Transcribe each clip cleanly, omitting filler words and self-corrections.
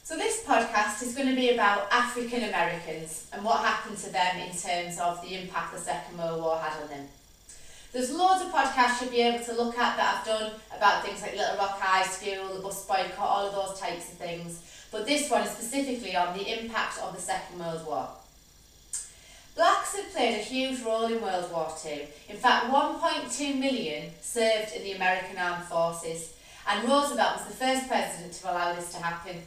So this podcast is going to be about African Americans and what happened to them in terms of the impact the Second World War had on them. There's loads of podcasts you'll be able to look at that I've done about things like Little Rock High School, the bus boycott, all of those types of things. But this one is specifically on the impact of the Second World War. Blacks had played a huge role in World War II. In fact, 1.2 million served in the American Armed Forces, and Roosevelt was the first president to allow this to happen.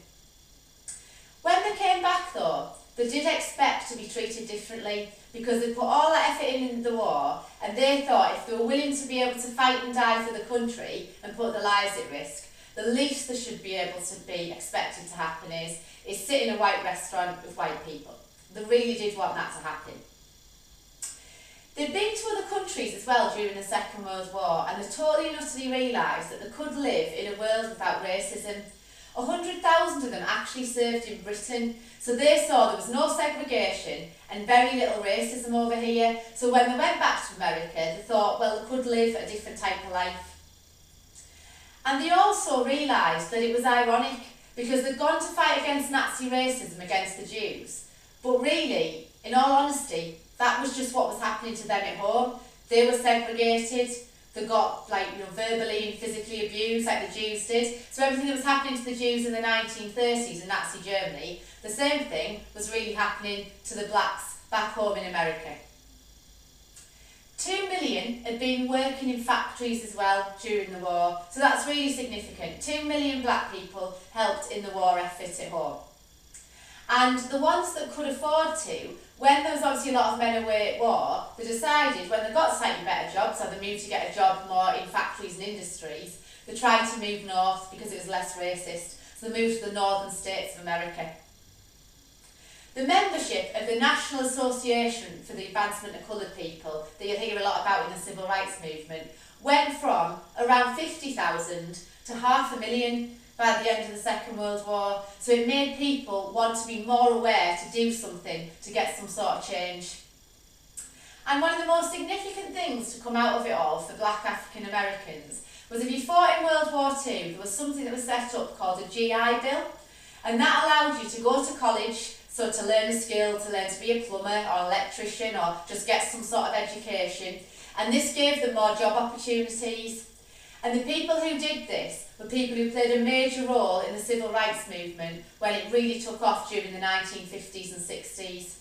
When they came back though, they did expect to be treated differently because they put all that effort in the war, and they thought if they were willing to be able to fight and die for the country and put their lives at risk, the least they should be able to be expected to happen is sit in a white restaurant with white people. They really did want that to happen. They'd been to other countries as well during the Second World War, and they totally and utterly realised that they could live in a world without racism. 100,000 of them actually served in Britain, so they saw there was no segregation and very little racism over here. So when they went back to America, they thought, well, they could live a different type of life. And they also realised that it was ironic because they'd gone to fight against Nazi racism against the Jews, but really, in all honesty, that was just what was happening to them at home. They were segregated. They got verbally and physically abused like the Jews did. So everything that was happening to the Jews in the 1930s in Nazi Germany, the same thing was really happening to the blacks back home in America. 2 million had been working in factories as well during the war, so that's really significant. 2 million black people helped in the war effort at home. And the ones that could afford to, when there was obviously a lot of men away at war, they decided when they got slightly better jobs, or they moved to get a job more in factories and industries, they tried to move north because it was less racist, so they moved to the northern states of America. The membership of the National Association for the Advancement of Coloured People, that you'll hear a lot about in the Civil Rights Movement, went from around 50,000 to 500,000 by the end of the Second World War, so it made people want to be more aware to do something to get some sort of change. And one of the most significant things to come out of it all for black African Americans was if you fought in World War II, there was something that was set up called a GI Bill, and that allowed you to go to college, so to learn a skill, to learn to be a plumber or electrician or just get some sort of education, and this gave them more job opportunities. And the people who did this were people who played a major role in the Civil Rights Movement when it really took off during the 1950s and 60s.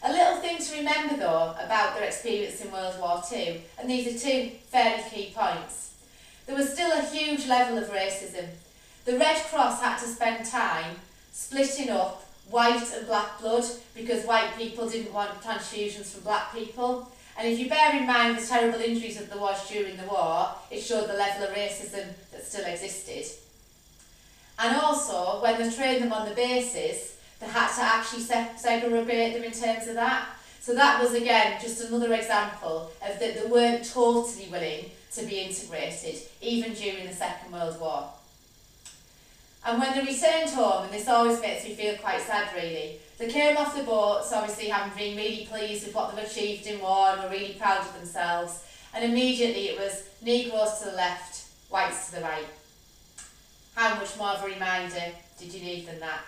A little thing to remember though about their experience in World War II, and these are two fairly key points. There was still a huge level of racism. The Red Cross had to spend time splitting up white and black blood because white people didn't want transfusions from black people. And if you bear in mind the terrible injuries that there was during the war, it showed the level of racism that still existed. And also, when they trained them on the bases, they had to actually segregate them in terms of that. So that was, again, just another example of that they weren't totally willing to be integrated, even during the Second World War. And when they returned home, and this always makes me feel quite sad really, they came off the boats obviously having been really pleased with what they've achieved in war and were really proud of themselves, and immediately it was Negroes to the left, whites to the right. How much more of a reminder did you need than that?